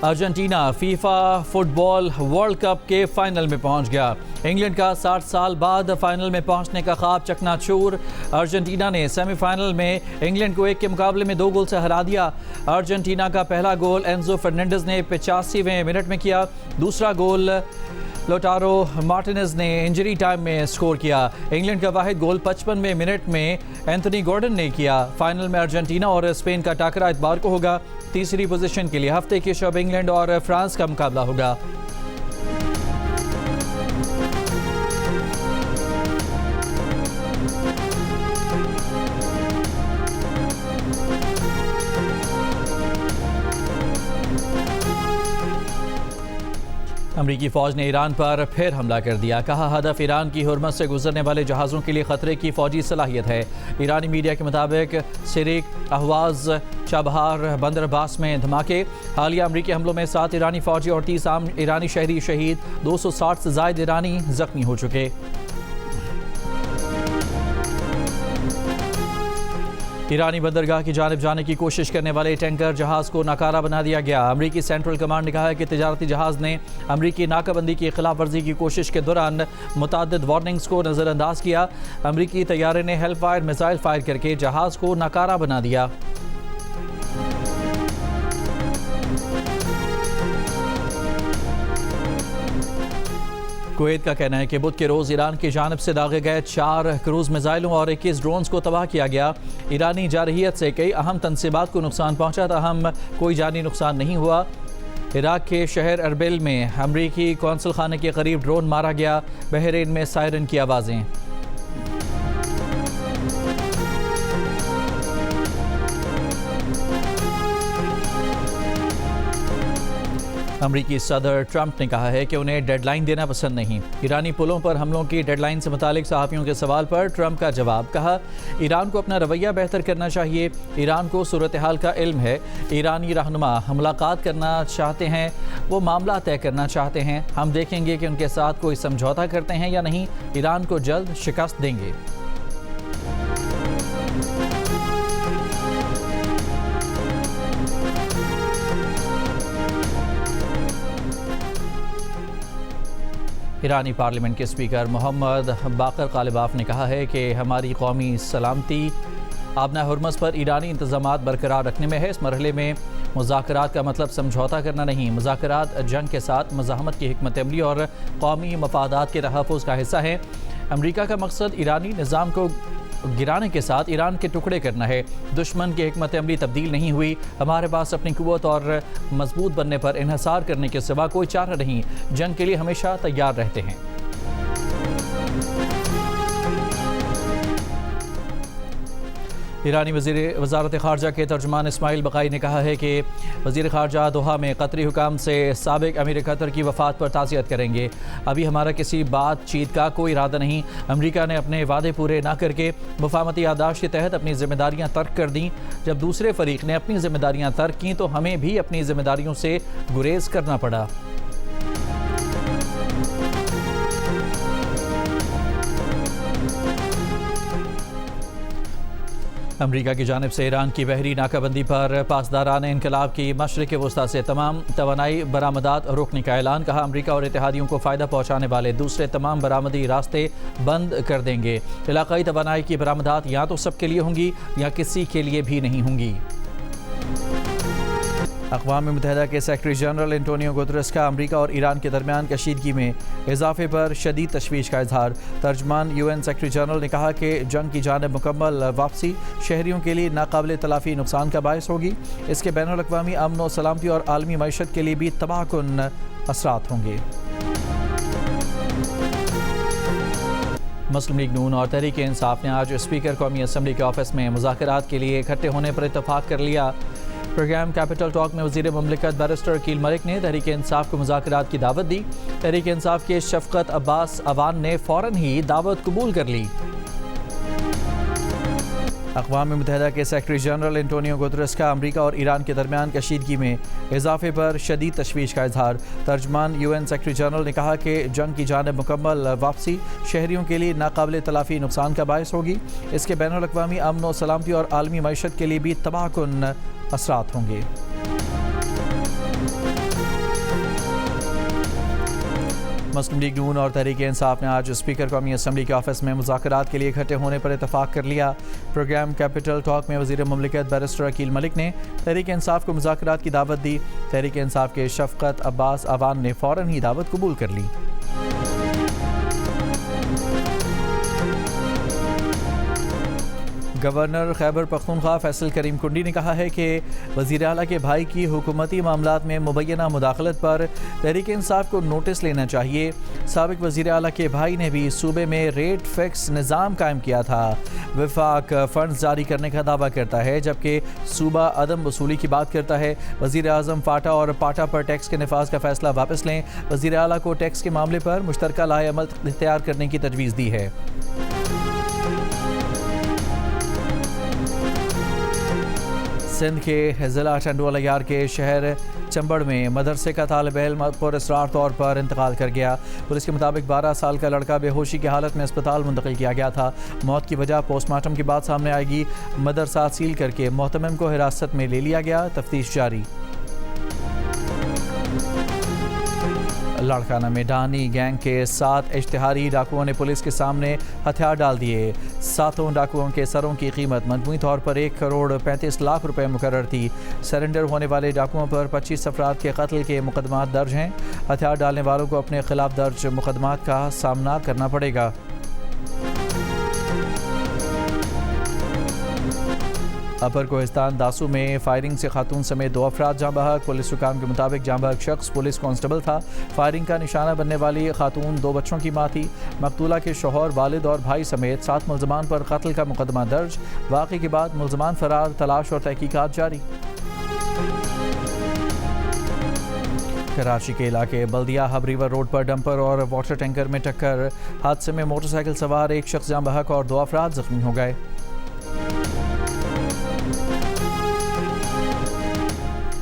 Argentina FIFA football world cup के final में पहुंच गया। इंग्लैंड का 60 साल बाद फाइनल में पहुंचने का ख्वाब चकनाचूर। अर्जेंटीना ने सेमीफाइनल में इंग्लैंड को 1 के मुकाबले में 2 गोल से हरा दिया। अर्जेंटीना का पहला गोल एंजो फर्नांडिस ने 85वें मिनट में किया। दूसरा गोल लोटारो मार्टिनेज ने इंजरी टाइम में स्कोर किया। इंग्लैंड का वाहिद गोल 55वें मिनट में एंथनी गॉर्डन ने किया। फाइनल में अर्जेंटीना और स्पेन का टाकरा इतवार को होगा। तीसरी पोजीशन के लिए हफ्ते की शब इंग्लैंड और फ्रांस का मुकाबला होगा। अमरीकी फौज ने ईरान पर फिर हमला कर दिया। कहा हदफ ईरान की हुर्मत से गुजरने वाले जहाज़ों के लिए खतरे की फौजी सलाहियत है। ईरानी मीडिया के मुताबिक सिरिक, अहवाज, चाबहार, बंदर अब्बास में धमाके। हालिया अमरीकी हमलों में 7 ईरानी फौजी और 30 आम ईरानी शहरी शहीद, 260 से ज़ायद ईरानी जख्मी हो चुके। ईरानी बंदरगाह की जानिब जाने की कोशिश करने वाले टैंकर जहाज़ को नाकारा बना दिया गया। अमरीकी सेंट्रल कमांड ने कहा है कि तिजारती जहाज़ ने अमरीकी नाकाबंदी की खिलाफ वर्जी की कोशिश के दौरान मुतअद्दिद वार्निंग्स को नज़रअंदाज किया। अमरीकी तैयारे ने हेल्फायर मिसाइल फायर करके जहाज़ को नाकारा बना दिया। कुवैत का कहना है कि बुध के रोज़ ईरान की जानिब से दागे गए 4 क्रूज़ मिसाइलों और 21 ड्रोन्स को तबाह किया गया। ईरानी जारहियत से कई अहम तनसीबात को नुकसान पहुंचा, ताहम कोई जानी नुकसान नहीं हुआ। इराक के शहर अरबिल में अमरीकी कौंसल खाने के करीब ड्रोन मारा गया। बहरीन में सायरन की आवाज़ें। अमरीकी सदर ट्रंप ने कहा है कि उन्हें डेडलाइन देना पसंद नहीं। ईरानी पुलों पर हमलों की डेडलाइन से मुतालिक सहाफ़ियों के सवाल पर ट्रंप का जवाब। कहा ईरान को अपना रवैया बेहतर करना चाहिए। ईरान को सूरत हाल का इल्म है। ईरानी रहनुमा मुलाकात करना चाहते हैं, वो मामला तय करना चाहते हैं। हम देखेंगे कि उनके साथ कोई समझौता करते हैं या नहीं। ईरान को जल्द शिकस्त देंगे। ईरानी पार्लियामेंट के स्पीकर मोहम्मद बाकर कालिबाफ ने कहा है कि हमारी कौमी सलामती आबना हुर्मस पर ईरानी इंतजामात बरकरार रखने में है। इस मरहले में मुज़ाकरात का मतलब समझौता करना नहीं। मुज़ाकरात जंग के साथ मज़ाहमत की हिकमत अमली और कौमी मफादात के तहफ़्फ़ुज़ का हिस्सा है। अमरीका का मकसद ईरानी निज़ाम को गिराने के साथ ईरान के टुकड़े करना है। दुश्मन की हिकमत अमली तब्दील नहीं हुई। हमारे पास अपनी कुव्वत और मजबूत बनने पर इन्हिसार करने के सिवा कोई चारा नहीं। जंग के लिए हमेशा तैयार रहते हैं। ईरानी वज़ारत ख़ारजा के तर्जुमान इस्माइल बक़ाई ने कहा है कि वज़ीर ख़ारजा दोहा में कतरी हुकाम से साबिक़ अमीर कतर की वफ़ात पर ताज़ियत करेंगे। अभी हमारा किसी बातचीत का कोई इरादा नहीं। अमरीका ने अपने वादे पूरे ना करके मुफ़ाहमती याददाश्त के तहत अपनी ज़िम्मेदारियाँ तर्क कर दी। जब दूसरे फ़रीक़ ने अपनी ज़िम्मेदारियाँ तर्क की तो हमें भी अपनी ज़िम्मेदारियों से गुरेज़ करना पड़ा। अमरीका की जानिब से ईरान की बहरी नाकाबंदी पर पासदारान इनकलाब की मशरिक़ वस्ता से तमाम तवानाई बरामदात रोकने का ऐलान। कहा अमरीका और इत्तेहादियों को फ़ायदा पहुँचाने वाले दूसरे तमाम बरामदी रास्ते बंद कर देंगे। इलाक़ाई तवानाई की बरामदात या तो सबके लिए होंगी या किसी के लिए भी नहीं होंगी। अक़वाम मुत्तहिदा के सेक्रेटरी जनरल एंटोनियो गुतरस का अमरीका और ईरान के दरमियान कशीदगी में इजाफे पर शदीद तशवीश का इजहार। तर्जमान UN सेक्रेटरी जनरल ने कहा कि जंग की जानिब मुकम्मल वापसी शहरियों के लिए नाकाबिल तलाफ़ी नुकसान का बायस होगी। इसके बैनुल अक़वामी अमन व सलामती और आलमी मईशत के लिए भी तबाहकुन असरात होंगे। मुस्लिम लीग नून और तहरीक इंसाफ ने आज स्पीकर कौमी असम्बली के ऑफिस में मुज़ाकरात के लिए इकट्ठे होने पर इत्तफाक कर लिया। प्रोग्राम कैपिटल टॉक में वज़ीर ममलिकत बैरिस्टर अकील मलिक ने तहरीक इंसाफ को मुज़ाकरात की दावत दी। तहरीक इंसाफ के शफ़क़त अब्बास अवान ने फ़ौरन ही दावत कबूल कर ली। अक़वाम मुत्तहिदा के सेक्रेटरी जनरल एंटोनियो गुतरस का अमरीका और ईरान के दरमियान कशीदगी में इजाफे पर शदीद तशवीश का इजहार। तर्जमान UN सेक्रेटरी जनरल ने कहा कि जंग की जानिब मुकम्मल वापसी शहरियों के लिए नाकाबिल तलाफ़ी नुकसान का बायस होगी। इसके बैनुल अक़वामी अमन व सलामती और आलमी मईशत के लिए भी तबाहकुन असरात होंगे। मुस्लिम लीग नून और तहरीक इंसाफ ने आज स्पीकर कौमी असम्बली के ऑफिस में मुज़ाकरात के लिए इकट्ठे होने पर इतफाक़ कर लिया। प्रोग्राम कैपिटल टॉक में वज़ीर मुमलिकत बैरिस्टर अकील मलिक ने तहरीक इंसाफ को मुज़ाकरात की दावत दी। तहरीक इंसाफ के शफ़क़त अब्बास अवान ने फ़ौरन ही दावत कबूल कर ली। गवर्नर खैबर पख्तूनख्वा फैसल करीम कुंडी ने कहा है कि वज़ीर आला के भाई की हुकूमती मामलात में मुबैना मुदाखलत पर तहरीक इंसाफ को नोटिस लेना चाहिए। साबिक़ वज़ीर आला के भाई ने भी सूबे में रेट फिक्स निज़ाम कायम किया था। वफाक फ़ंड्स जारी करने का दावा करता है जबकि सूबा अदम वसूली की बात करता है। वज़ीर आज़म फाटा और पाटा पर टैक्स के नफाज का फैसला वापस लें। वज़ीर आला को टैक्स के मामले पर मुश्तरका लाए अमल इख्तियार करने की तजवीज़ दी है। सिंध के ज़िला टंडोलायार के शहर चंबड़ में मदरसे का तालिब इल्म पुरअसरार तौर पर इंतकाल कर गया। पुलिस के मुताबिक 12 साल का लड़का बेहोशी की हालत में अस्पताल मुंतकिल किया गया था। मौत की वजह पोस्टमार्टम के बाद सामने आएगी। मदरसा सील करके मोहतमिम को हिरासत में ले लिया गया, तफ्तीश जारी। लाड़काना में डानी गैंग के 7 इश्तिहारी डाकुओं ने पुलिस के सामने हथियार डाल दिए। 7 डाकुओं के सरों की कीमत मजमूई तौर पर 1 करोड़ 35 लाख रुपए मुकर्रर थी। सरेंडर होने वाले डाकुओं पर 25 अफराद के कत्ल के मुकदमात दर्ज हैं। हथियार डालने वालों को अपने खिलाफ दर्ज मुकदमात का सामना करना पड़ेगा। अपर कोहिस्तान दासू में फायरिंग से खातून समेत 2 अफराद जाँ बहक। पुलिस हुकाम के मुताबिक जाँ बहक शख्स पुलिस कांस्टेबल था। फायरिंग का निशाना बनने वाली खातून 2 बच्चों की माँ थी। मकतूला के शौहर, वालिद और भाई समेत 7 मुल्ज़मान पर कत्ल का मुकदमा दर्ज। वाक़े के बाद मुल्ज़मान फरार, तलाश और तहकीकात जारी। कराची के इलाके बल्दिया हब रिवर रोड पर डंपर और वाटर टैंकर में टक्कर। हादसे में मोटरसाइकिल सवार 1 शख्स जाँ बहक और 2 अफराद जख्मी हो गए।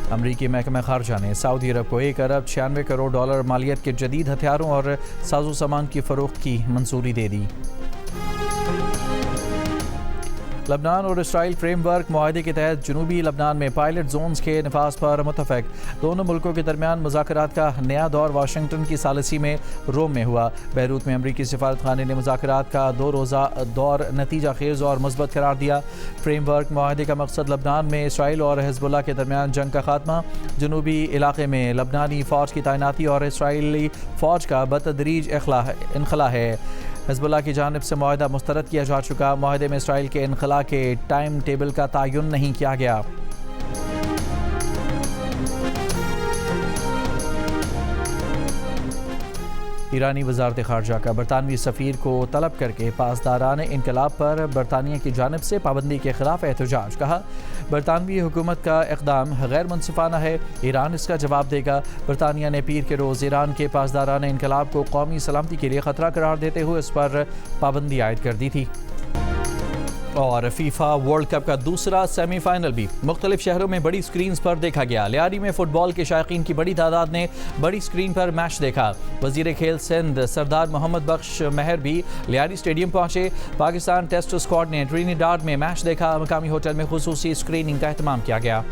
अमरीकी महकमा खारजा ने सऊदी अरब को 1 अरब 96 करोड़ डॉलर मालियत के जदीद हथियारों और साजो सामान की फ़रोख्त की मंजूरी दे दी। लबनान और इसराइल फ्रेमवर्क मुआहदे के तहत जनूबी लबनान में पायलट जोन्स के नफाज पर मुतफक। दोनों मुल्कों के दरमियान मुज़ाकरात का नया दौर वाशिंगटन की सालिसी में रोम में हुआ। बैरूत में अमरीकी सिफारतखाने ने मुज़ाकरात का 2 रोज़ा दौर नतीजा खेज़ और मुस्बत करार दिया। फ्रेमवर्क मुआहदे का मकसद लबनान में इसराइल और हिज़्बुल्लाह के दरमियान जंग का खात्मा, जनूबी इलाके में लबनानी फ़ौज की तैनाती और इसराइली फ़ौज का बतदरीज इनखला है। हिज़्बुल्लाह की जानिब से मुआहदा मुस्तरद किया जा चुका। मुआहदे में इसराइल के इनखला के टाइम टेबल का तयन नहीं किया गया। ईरानी वज़ारत ख़ारजा का बरतानवी सफ़ीर को तलब करके पासदारान इनकलाब पर बरतानिया की जानिब से पाबंदी के खिलाफ एहतजाज। कहा, बरतानवी हुकूमत का इक़दाम गैर मुनसिफाना है, ईरान इसका जवाब देगा। बरतानिया ने पीर के रोज़ ईरान के पासदारान इनकलाब को कौमी सलामती के लिए ख़तरा करार देते हुए इस पर पाबंदी आयद कर दी थी। और फीफा वर्ल्ड कप का दूसरा सेमीफाइनल भी मुख्तलिफ शहरों में बड़ी स्क्रीन पर देखा गया। लियारी में फुटबॉल के शायकीन की बड़ी तादाद ने बड़ी स्क्रीन पर मैच देखा। वज़ीर खेल सिंध सरदार मोहम्मद बख्श महर भी लियारी स्टेडियम पहुंचे। पाकिस्तान टेस्ट स्क्वाड ने ट्रिनिडाड में मैच देखा। मकामी होटल में खुसूसी स्क्रीनिंग का एहतमाम किया गया।